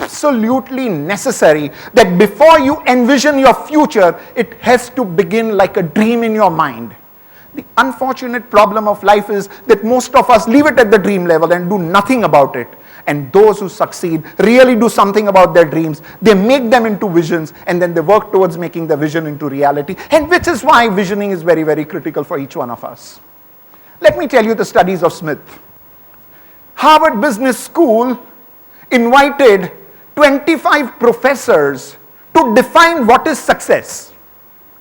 absolutely necessary that before you envision your future, it has to begin like a dream in your mind. The unfortunate problem of life is that most of us leave it at the dream level and do nothing about it. And those who succeed really do something about their dreams. They make them into visions, and then they work towards making the vision into reality. And which is why visioning is very, very critical for each one of us. Let me tell you the studies of Smith. Harvard Business School invited 25 professors to define what is success.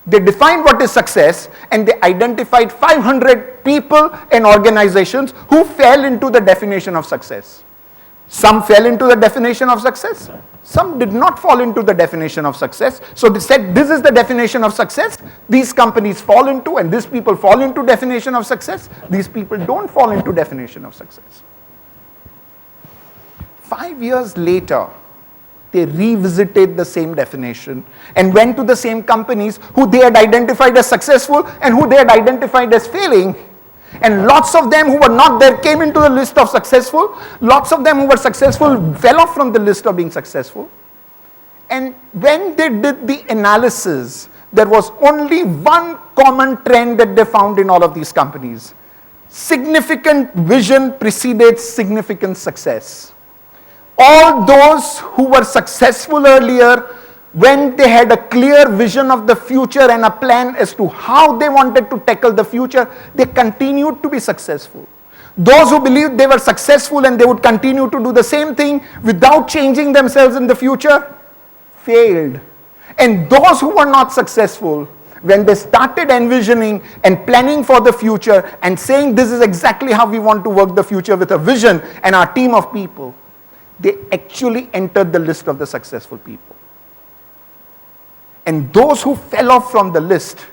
They defined what is success, and they identified 500 people and organizations who fell into the definition of success. Some fell into the definition of success. Some did not fall into the definition of success. So they said, this is the definition of success. These companies fall into, and these people fall into definition of success. These people don't fall into definition of success. 5 years later, they revisited the same definition and went to the same companies who they had identified as successful and who they had identified as failing. And lots of them who were not there came into the list of successful. Lots of them who were successful fell off from the list of being successful. And when they did the analysis, there was only one common trend that they found in all of these companies. Significant vision precedes significant success. All those who were successful earlier, when they had a clear vision of the future and a plan as to how they wanted to tackle the future, they continued to be successful. Those who believed they were successful and they would continue to do the same thing without changing themselves in the future, failed. And those who were not successful, when they started envisioning and planning for the future and saying this is exactly how we want to work the future with a vision and our team of people, they actually entered the list of the successful people. And those who fell off from the list,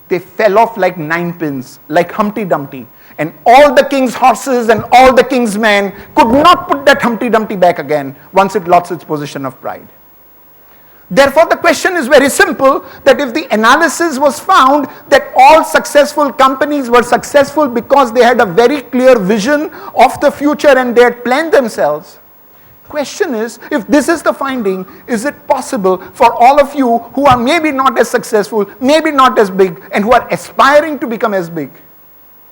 they fell off like 9 pins, like Humpty Dumpty. And all the king's horses and all the king's men could not put that Humpty Dumpty back again once it lost its position of pride. Therefore, the question is very simple, that if the analysis was found that all successful companies were successful because they had a very clear vision of the future and they had planned themselves, question is, if this is the finding, is it possible for all of you who are maybe not as successful, maybe not as big, and who are aspiring to become as big,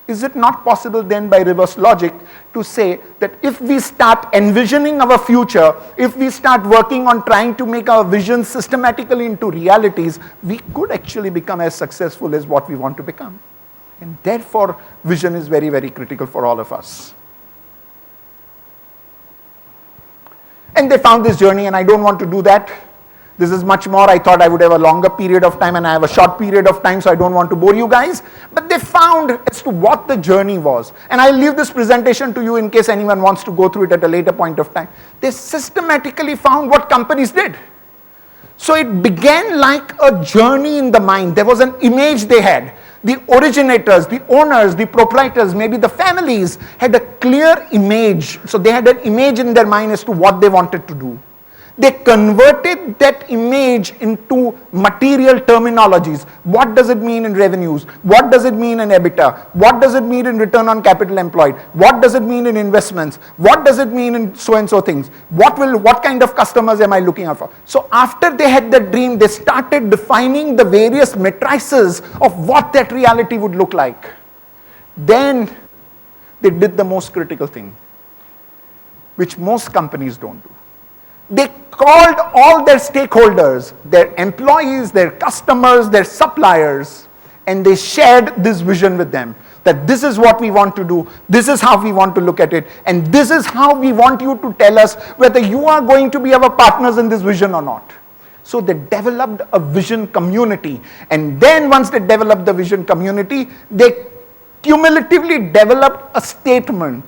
is it not possible then by reverse logic to say that if we start envisioning our future, if we start working on trying to make our visions systematically into realities, we could actually become as successful as what we want to become? And therefore, vision is very, very critical for all of us. And they found this journey, and I don't want to do that. This is much more. I thought I would have a longer period of time, and I have a short period of time, so I don't want to bore you guys. But they found as to what the journey was. And I'll leave this presentation to you in case anyone wants to go through it at a later point of time. They systematically found what companies did. So it began like a journey in the mind. There was an image they had. The originators, the owners, the proprietors, maybe the families had a clear image. So they had an image in their mind as to what they wanted to do. They converted that image into material terminologies. What does it mean in revenues? What does it mean in EBITDA? What does it mean in return on capital employed? What does it mean in investments? What does it mean in so and so things? What kind of customers am I looking out for? So after they had that dream, they started defining the various matrices of what that reality would look like. Then they did the most critical thing, which most companies don't do. They called all their stakeholders, their employees, their customers, their suppliers, and they shared this vision with them, that this is what we want to do, this is how we want to look at it, and this is how we want you to tell us whether you are going to be our partners in this vision or not. So they developed a vision community, and then once they developed the vision community, they cumulatively developed a statement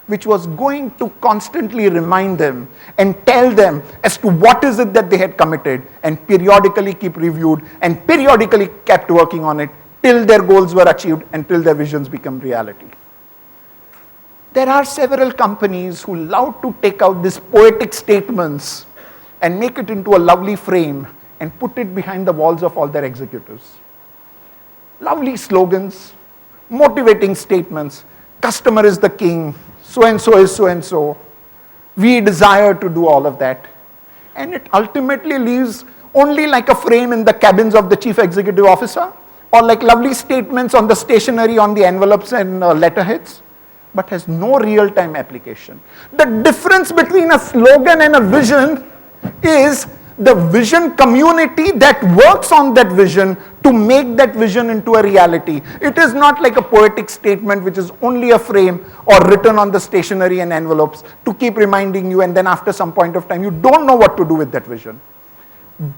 which was going to constantly remind them and tell them as to what is it that they had committed, and periodically keep reviewed and periodically kept working on it till their goals were achieved and till their visions become reality. There are several companies who love to take out these poetic statements and make it into a lovely frame and put it behind the walls of all their executives. Lovely slogans, motivating statements, customer is the king, so-and-so is so-and-so. We desire to do all of that. And it ultimately leaves only like a frame in the cabins of the chief executive officer, or like lovely statements on the stationery on the envelopes and letterheads, but has no real-time application. The difference between a slogan and a vision is the vision community that works on that vision to make that vision into a reality. It is not like a poetic statement which is only a frame or written on the stationery and envelopes to keep reminding you, and then after some point of time you don't know what to do with that vision.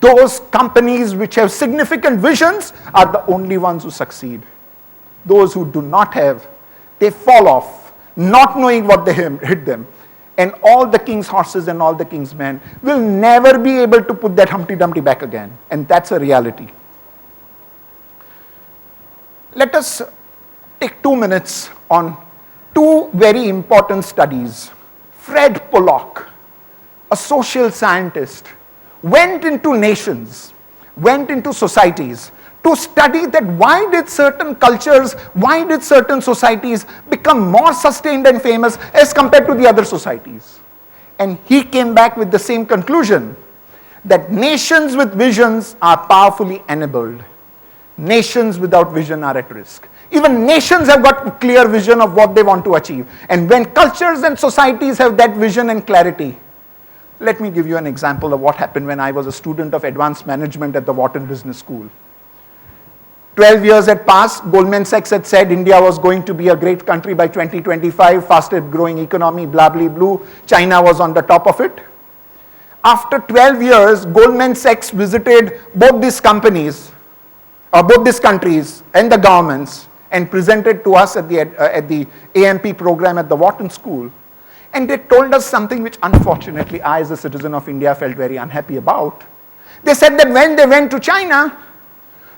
Those companies which have significant visions are the only ones who succeed. Those who do not have, they fall off, not knowing what they hit them. And all the king's horses and all the king's men will never be able to put that Humpty Dumpty back again. And that's a reality. Let us take 2 minutes on two very important studies. Fred Pollock, a social scientist, went into nations, went into societies to study that why did certain cultures, why did certain societies become more sustained and famous as compared to the other societies. And he came back with the same conclusion, that nations with visions are powerfully enabled. Nations without vision are at risk. Even nations have got a clear vision of what they want to achieve. And when cultures and societies have that vision and clarity, let me give you an example of what happened when I was a student of advanced management at the Wharton Business School. 12 years had passed. Goldman Sachs had said India was going to be a great country by 2025, fastest growing economy, blah, blah, blah. China was on the top of it. After 12 years, Goldman Sachs visited both these companies, both these countries and the governments, and presented to us at the AMP program at the Wharton School. And they told us something which unfortunately I as a citizen of India felt very unhappy about. They said that when they went to China,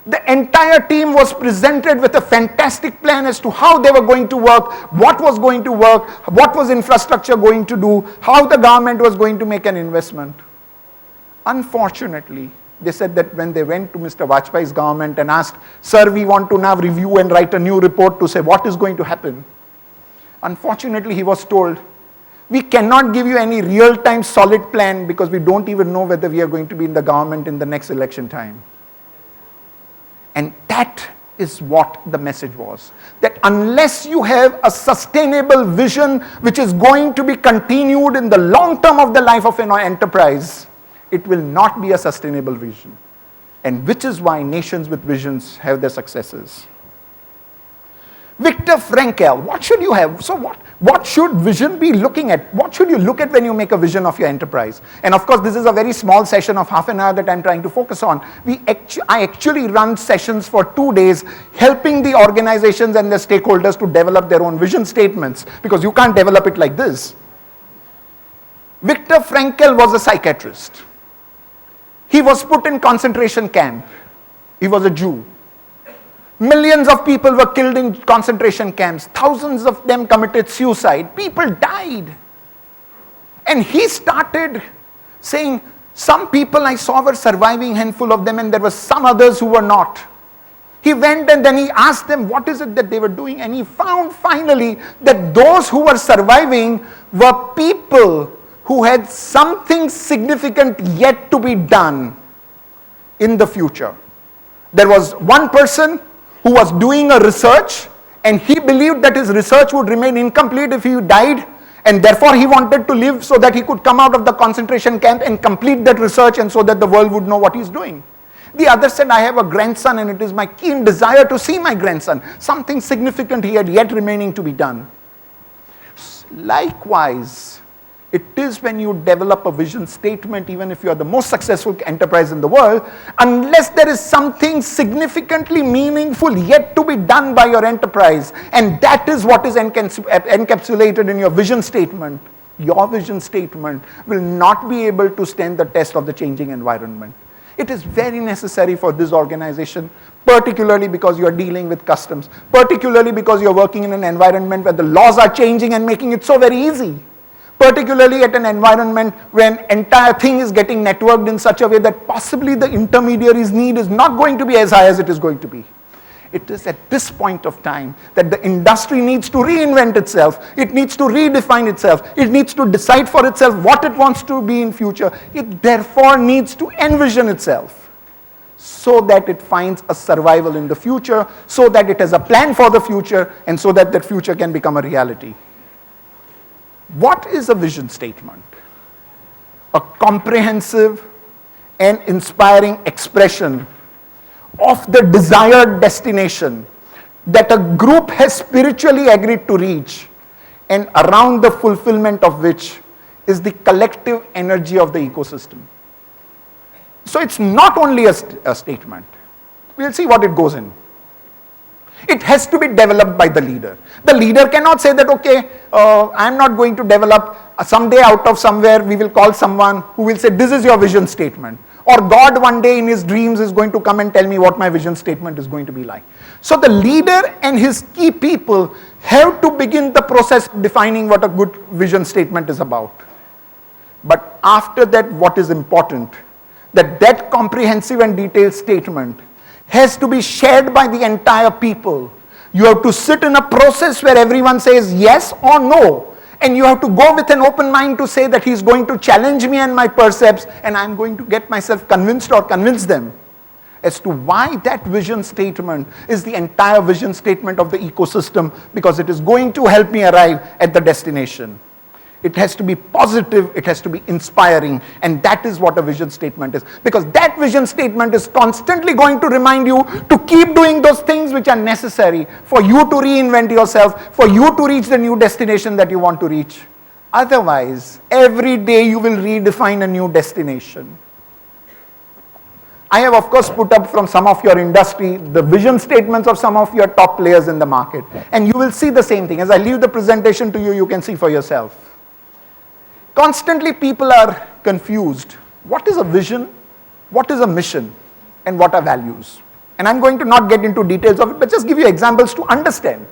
the entire team was presented with a fantastic plan as to how they were going to work, what was going to work, what was infrastructure going to do, how the government was going to make an investment. Unfortunately, they said that when they went to Mr. Vajpayee's government and asked, sir, we want to now review and write a new report to say what is going to happen. Unfortunately, he was told, we cannot give you any real-time solid plan because we don't even know whether we are going to be in the government in the next election time. And that is what the message was. That unless you have a sustainable vision which is going to be continued in the long term of the life of an enterprise, it will not be a sustainable vision. And which is why nations with visions have their successes. Viktor Frankl, what should you have? So what should vision be looking at? What should you look at when you make a vision of your enterprise? And of course, this is a very small session of half an hour that I'm trying to focus on. I actually run sessions for 2 days, helping the organizations and the stakeholders to develop their own vision statements, because you can't develop it like this. Viktor Frankl was a psychiatrist. He was put in concentration camp. He was a Jew. Millions of people were killed in concentration camps. Thousands of them committed suicide. People died. And he started saying, some people I saw were surviving, handful of them, and there were some others who were not. He went and then he asked them what is it that they were doing, and he found finally that those who were surviving were people who had something significant yet to be done in the future. There was one person who was doing a research, and he believed that his research would remain incomplete if he died, and therefore he wanted to live so that he could come out of the concentration camp and complete that research, and so that the world would know what he's doing. The other said, I have a grandson and it is my keen desire to see my grandson. Something significant he had yet remaining to be done. Likewise, it is when you develop a vision statement, even if you are the most successful enterprise in the world, unless there is something significantly meaningful yet to be done by your enterprise, and that is what is encapsulated in your vision statement, your vision statement will not be able to stand the test of the changing environment. It is very necessary for this organization, particularly because you are dealing with customs, particularly because you are working in an environment where the laws are changing and making it so very easy. Particularly at an environment when entire thing is getting networked in such a way that possibly the intermediary's need is not going to be as high as it is going to be. It is at this point of time that the industry needs to reinvent itself. It needs to redefine itself. It needs to decide for itself what it wants to be in future. It therefore needs to envision itself so that it finds a survival in the future, so that it has a plan for the future, and so that that future can become a reality. What is a vision statement? A comprehensive and inspiring expression of the desired destination that a group has spiritually agreed to reach, and around the fulfillment of which is the collective energy of the ecosystem. So it's not only a statement. We'll see what it goes in. It has to be developed by the leader. The leader cannot say that, okay, I'm not going to develop, someday out of somewhere we will call someone who will say, this is your vision statement. Or God one day in his dreams is going to come and tell me what my vision statement is going to be like. So the leader and his key people have to begin the process of defining what a good vision statement is about. But after that, what is important, that comprehensive and detailed statement has to be shared by the entire people. You have to sit in a process where everyone says yes or no. And you have to go with an open mind to say that he's going to challenge me and my percepts, and I'm going to get myself convinced or convince them as to why that vision statement is the entire vision statement of the ecosystem, because it is going to help me arrive at the destination. It has to be positive, it has to be inspiring, and that is what a vision statement is. Because that vision statement is constantly going to remind you to keep doing those things which are necessary for you to reinvent yourself, for you to reach the new destination that you want to reach. Otherwise, every day you will redefine a new destination. I have of course put up from some of your industry the vision statements of some of your top players in the market, and you will see the same thing. As I leave the presentation to you, you can see for yourself. Constantly people are confused. What is a vision? What is a mission? And what are values? And I'm going to not get into details of it, but just give you examples to understand.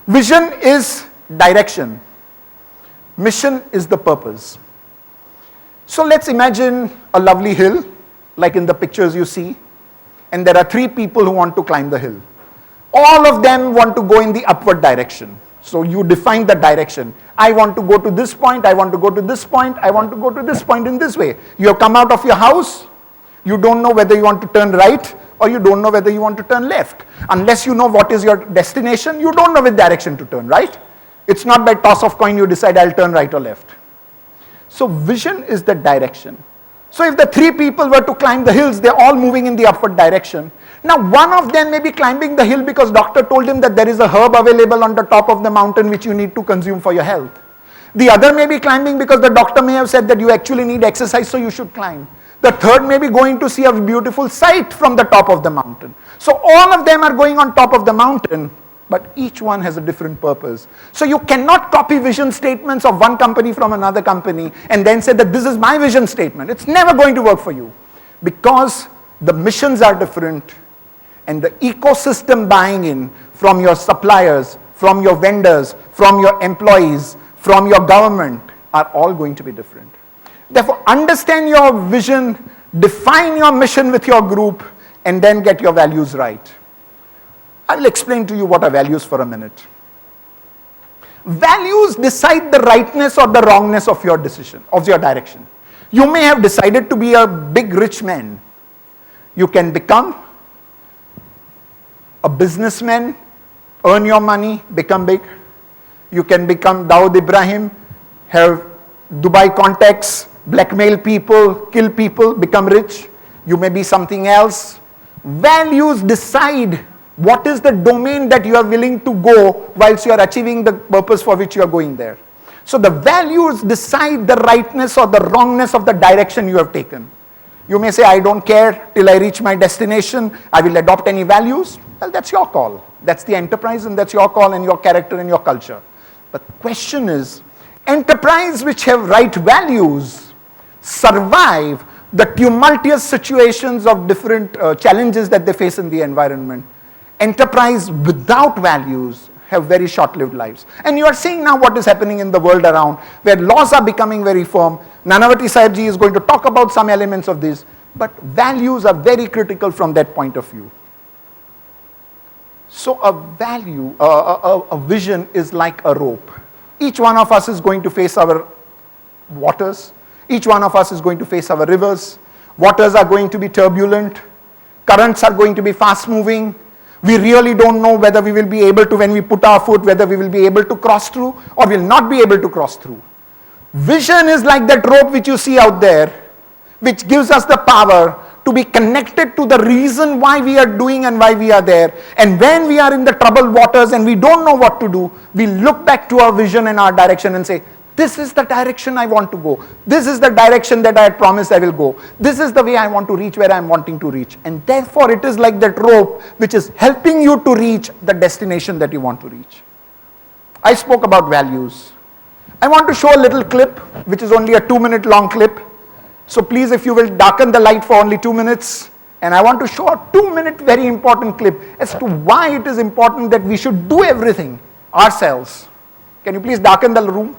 Vision is direction. Mission is the purpose. So let's imagine a lovely hill, like in the pictures you see, and there are 3 people who want to climb the hill. All of them want to go in the upward direction. So you define the direction. I want to go to this point, I want to go to this point, I want to go to this point in this way. You have come out of your house, you don't know whether you want to turn right or you don't know whether you want to turn left. Unless you know what is your destination, you don't know which direction to turn, right? It's not by toss of coin you decide I'll turn right or left. So vision is the direction. So if the 3 people were to climb the hills, they're all moving in the upward direction. Now one of them may be climbing the hill because doctor told him that there is a herb available on the top of the mountain which you need to consume for your health. The other may be climbing because the doctor may have said that you actually need exercise, so you should climb. The third may be going to see a beautiful sight from the top of the mountain. So all of them are going on top of the mountain, but each one has a different purpose. So you cannot copy vision statements of one company from another company and then say that this is my vision statement. It's never going to work for you because the missions are different. And the ecosystem buying in from your suppliers, from your vendors, from your employees, from your government are all going to be different. Therefore, understand your vision, define your mission with your group, and then get your values right. I will explain to you what are values for a minute. Values decide the rightness or the wrongness of your decision, of your direction. You may have decided to be a big rich man. You can become a businessman, earn your money, become big. You can become Dawood Ibrahim, have Dubai contacts, blackmail people, kill people, become rich. You may be something else. Values decide what is the domain that you are willing to go whilst you are achieving the purpose for which you are going there. So the values decide the rightness or the wrongness of the direction you have taken. You may say, I don't care till I reach my destination, I will adopt any values. Well, that's your call. That's the enterprise and that's your call and your character and your culture. But the question is, enterprise which have right values survive the tumultuous situations of different challenges that they face in the environment. Enterprise without values have very short-lived lives. And you are seeing now what is happening in the world around, where laws are becoming very firm. Nanavati Sahibji is going to talk about some elements of this, but values are very critical from that point of view. So a value, a vision is like a rope. Each one of us is going to face our waters. Each one of us is going to face our rivers. Waters are going to be turbulent. Currents are going to be fast moving. We really don't know whether we will be able to, when we put our foot, whether we will be able to cross through or will not be able to cross through. Vision is like that rope which you see out there, which gives us the power to be connected to the reason why we are doing and why we are there. And when we are in the troubled waters and we don't know what to do, we look back to our vision and our direction and say, this is the direction I want to go. This is the direction that I had promised I will go. This is the way I want to reach where I am wanting to reach. And therefore it is like that rope which is helping you to reach the destination that you want to reach. I spoke about values. I want to show a little clip, which is only a 2-minute long clip. So please, if you will darken the light for only 2 minutes. And I want to show a 2-minute very important clip as to why it is important that we should do everything ourselves. Can you please darken the room?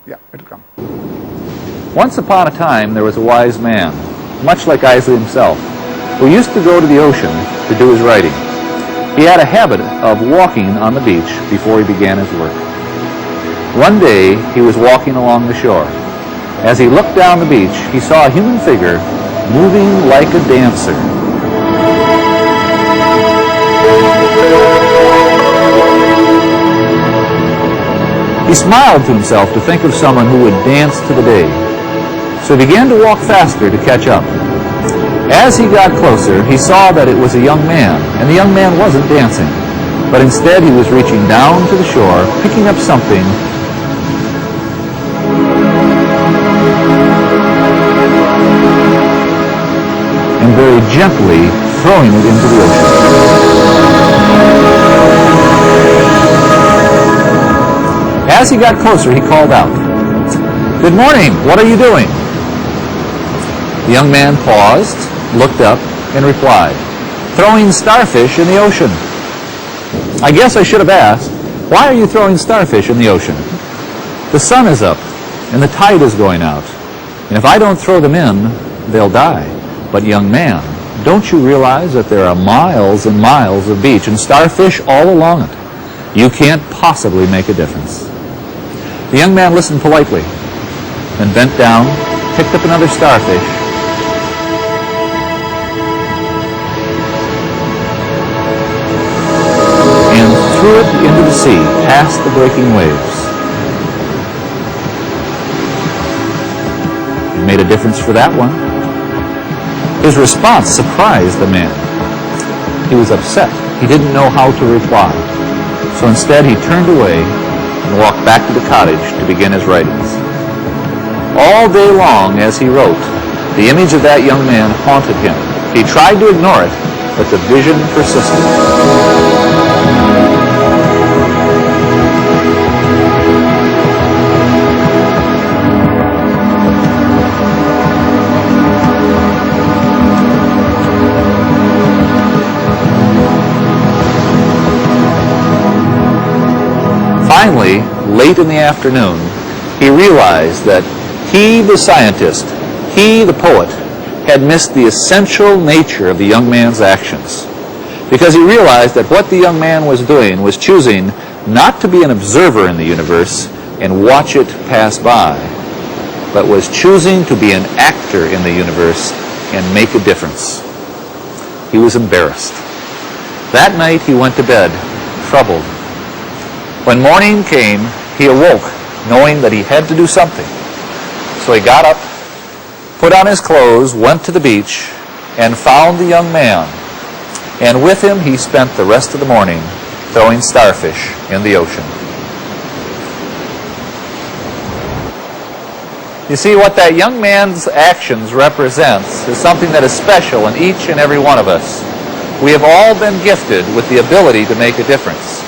Yeah, it'll come. Once upon a time, there was a wise man, much like Isley himself, who used to go to the ocean to do his writing. He had a habit of walking on the beach before he began his work. One day, he was walking along the shore. As he looked down the beach, he saw a human figure moving like a dancer. He smiled to himself to think of someone who would dance to the day. So he began to walk faster to catch up. As he got closer, he saw that it was a young man, and the young man wasn't dancing, but instead he was reaching down to the shore, picking up something, and very gently throwing it into the ocean. As he got closer, he called out, "Good morning, what are you doing?" The young man paused, looked up, and replied, "Throwing starfish in the ocean." "I guess I should have asked, why are you throwing starfish in the ocean?" "The sun is up, and the tide is going out, and if I don't throw them in, they'll die." "But young man, don't you realize that there are miles and miles of beach and starfish all along it? You can't possibly make a difference." The young man listened politely, then bent down, picked up another starfish, and threw it into the sea, past the breaking waves. It made a difference for that one. His response surprised the man. He was upset. He didn't know how to reply. So instead he turned away and walked back to the cottage to begin his writings. All day long as he wrote, the image of that young man haunted him. He tried to ignore it, but the vision persisted. Finally, late in the afternoon, he realized that he, the scientist, he, the poet, had missed the essential nature of the young man's actions. Because he realized that what the young man was doing was choosing not to be an observer in the universe and watch it pass by, but was choosing to be an actor in the universe and make a difference. He was embarrassed. That night he went to bed, troubled. When morning came, he awoke, knowing that he had to do something. So he got up, put on his clothes, went to the beach, and found the young man. And with him, he spent the rest of the morning throwing starfish in the ocean. You see, what that young man's actions represents is something that is special in each and every one of us. We have all been gifted with the ability to make a difference.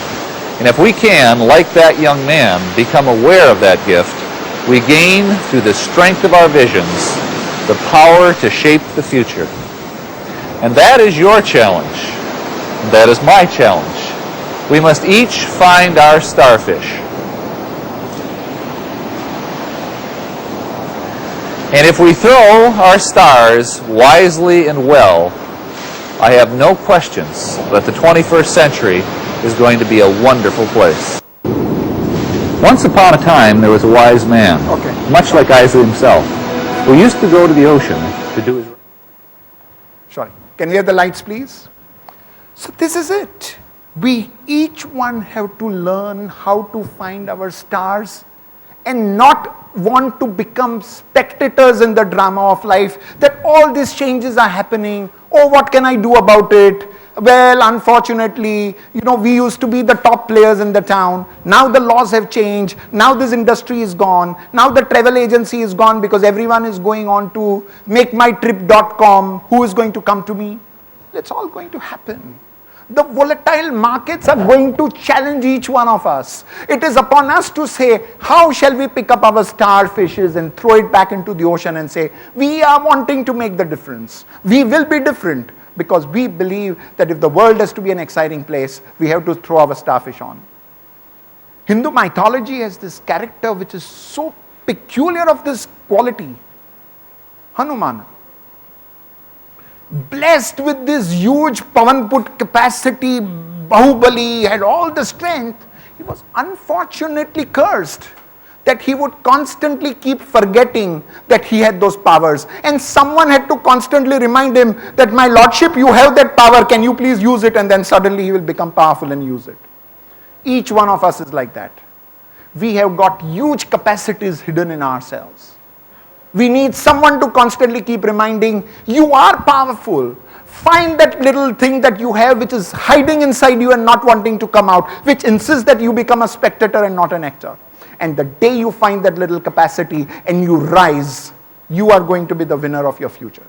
And if we can, like that young man, become aware of that gift, we gain, through the strength of our visions, the power to shape the future. And that is your challenge. That is my challenge. We must each find our starfish. And if we throw our stars wisely and well, I have no questions that the 21st century is going to be a wonderful place. Once upon a time, there was a wise man, much like Isaac himself, who used to go to the ocean to do his... Sorry. Can we have the lights, please? So this is it. We each one have to learn how to find our stars and not want to become spectators in the drama of life, that all these changes are happening. Oh, what can I do about it? Well, unfortunately, we used to be the top players in the town. Now the laws have changed. Now this industry is gone. Now the travel agency is gone because everyone is going on to makemytrip.com. Who is going to come to me? It's all going to happen. The volatile markets are going to challenge each one of us. It is upon us to say, how shall we pick up our starfishes and throw it back into the ocean and say, we are wanting to make the difference. We will be different because we believe that if the world has to be an exciting place, we have to throw our starfish on. Hindu mythology has this character which is so peculiar of this quality. Hanuman. Blessed with this huge Pavanput capacity, Bahubali had all the strength, he was unfortunately cursed that he would constantly keep forgetting that he had those powers. And someone had to constantly remind him that, my lordship, you have that power, can you please use it? And then suddenly he will become powerful and use it. Each one of us is like that. We have got huge capacities hidden in ourselves. We need someone to constantly keep reminding, you are powerful. Find that little thing that you have which is hiding inside you and not wanting to come out, which insists that you become a spectator and not an actor. And the day you find that little capacity and you rise, you are going to be the winner of your future.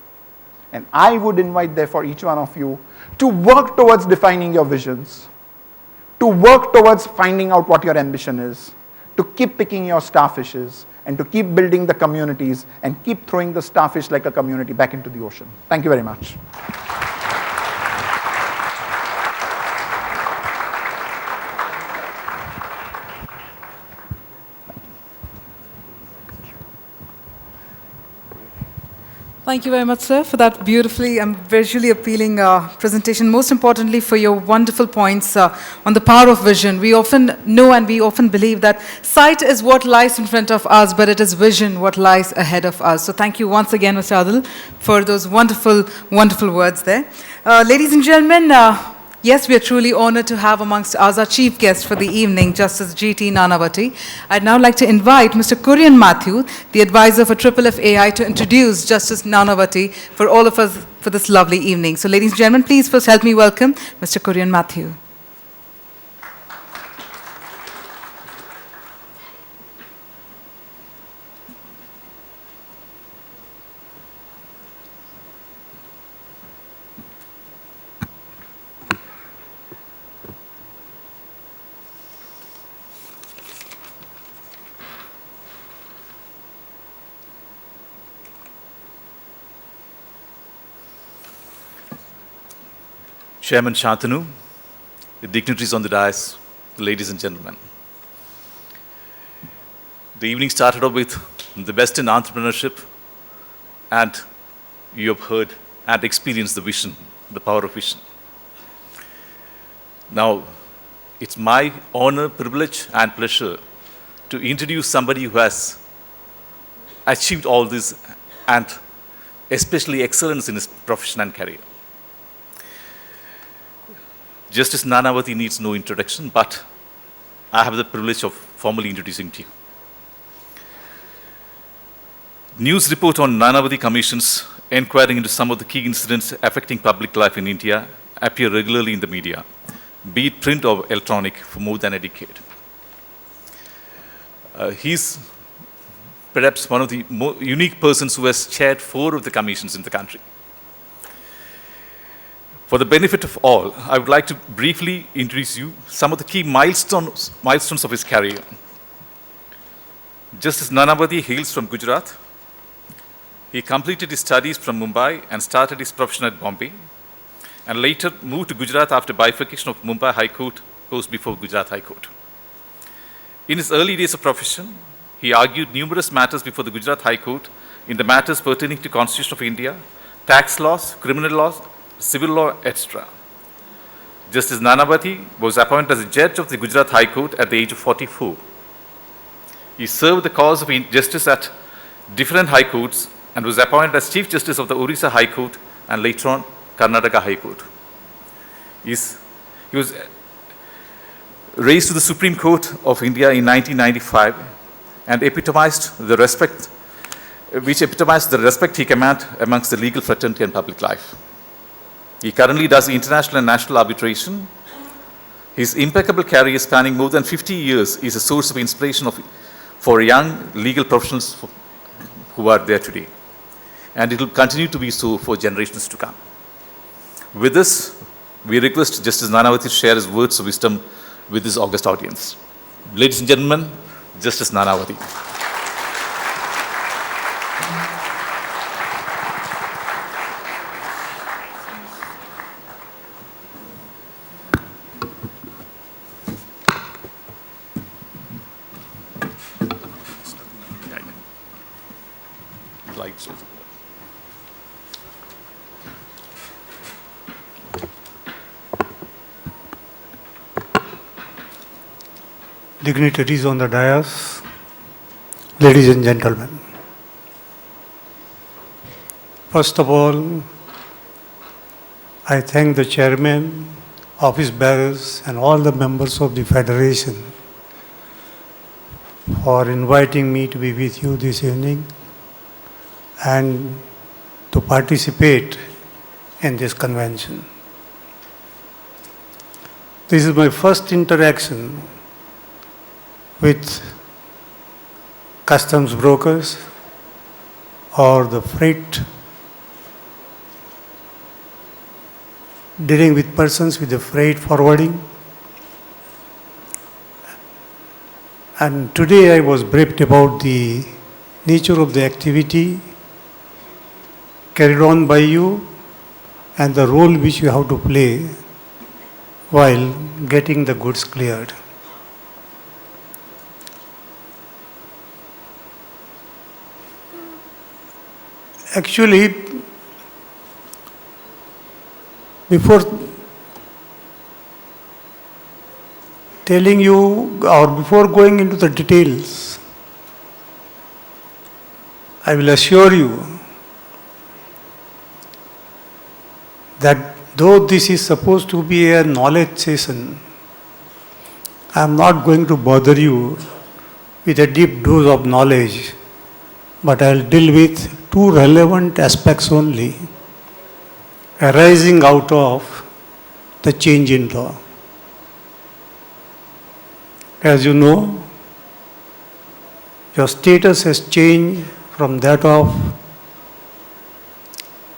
And I would invite, therefore, each one of you to work towards defining your visions, to work towards finding out what your ambition is, to keep picking your starfishes, and to keep building the communities and keep throwing the starfish like a community back into the ocean. Thank you very much. Thank you very much, sir, for that beautifully and visually appealing presentation. Most importantly, for your wonderful points on the power of vision. We often know and we often believe that sight is what lies in front of us, but it is vision what lies ahead of us. So thank you once again, Mr. Adil, for those wonderful, wonderful words there. Ladies and gentlemen, yes, we are truly honored to have amongst us our chief guest for the evening, Justice G.T. Nanavati. I'd now like to invite Mr. Kurian Matthew, the advisor for FFFAI, to introduce Justice Nanavati for all of us for this lovely evening. So, ladies and gentlemen, please first help me welcome Mr. Kurian Matthew. Chairman Shantanu, the dignitaries on the dais, ladies and gentlemen. The evening started off with the best in entrepreneurship, and you have heard and experienced the vision, the power of vision. Now, it's my honor, privilege, and pleasure to introduce somebody who has achieved all this and especially excellence in his profession and career. Justice Nanavati needs no introduction, but I have the privilege of formally introducing to you. News report on Nanavati Commission's inquiring into some of the key incidents affecting public life in India appear regularly in the media, be it print or electronic, for more than a decade. He's perhaps one of the more unique persons who has chaired 4 of the commissions in the country. For the benefit of all, I would like to briefly introduce you some of the key milestones of his career. Justice Nanavati hails from Gujarat. He completed his studies from Mumbai and started his profession at Bombay. and later moved to Gujarat after bifurcation of Mumbai High Court, post before Gujarat High Court. In his early days of profession, he argued numerous matters before the Gujarat High Court in the matters pertaining to Constitution of India, tax laws, criminal laws, civil law, etc. Justice Nanavati was appointed as a judge of the Gujarat High Court at the age of 44. He served the cause of justice at different high courts and was appointed as Chief Justice of the Orissa High Court and later on Karnataka High Court. He was raised to the Supreme Court of India in 1995 and epitomized the respect he commanded amongst the legal fraternity and public life. He currently does international and national arbitration. His impeccable career spanning more than 50 years is a source of inspiration for young legal professionals who are there today. And it will continue to be so for generations to come. With this, we request Justice Nanavati to share his words of wisdom with this august audience. Ladies and gentlemen, Justice Nanavati. Lights. Dignitaries on the dais, ladies and gentlemen. First of all, I thank the chairman, office bearers, and all the members of the Federation for inviting me to be with you this evening and to participate in this convention. This is my first interaction with customs brokers or the freight, dealing with persons with the freight forwarding. And today I was briefed about the nature of the activity carried on by you and the role which you have to play while getting the goods cleared. Actually, before telling you or before going into the details, I will assure you that though this is supposed to be a knowledge session, I am not going to bother you with a deep dose of knowledge, but I will deal with two relevant aspects only arising out of the change in law. As you know, your status has changed from that of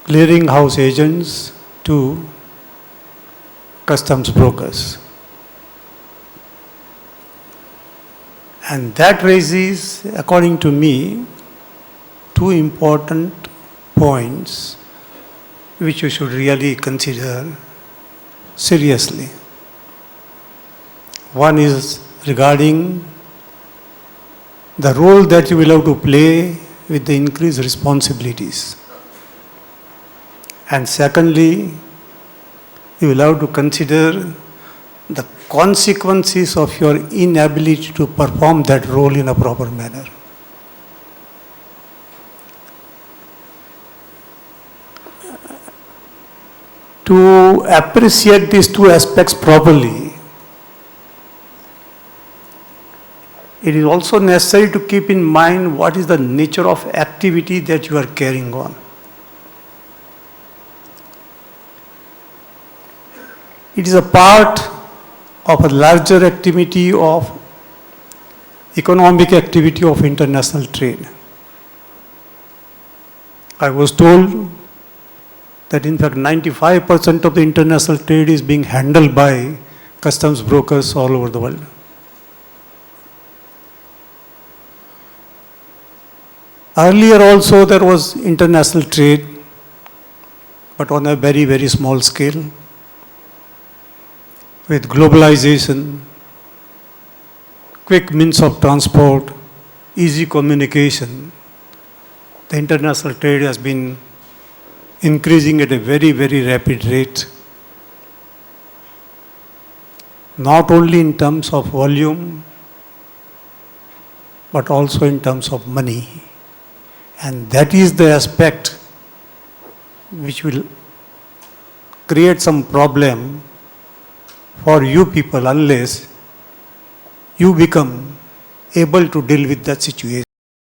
clearinghouse agents to customs brokers. And that raises, according to me, two important points which you should really consider seriously. One is regarding the role that you will have to play with the increased responsibilities. And secondly, you will have to consider the consequences of your inability to perform that role in a proper manner. To appreciate these two aspects properly, it is also necessary to keep in mind what is the nature of activity that you are carrying on. It is a part of a larger activity of economic activity of international trade. I was told that in fact 95% of the international trade is being handled by customs brokers all over the world. Earlier also there was international trade, but on a very, very small scale. with globalization, quick means of transport, easy communication, the international trade has been increasing at a very, very rapid rate. Not only in terms of volume, but also in terms of money. And that is the aspect which will create some problem for you people unless you become able to deal with that situation.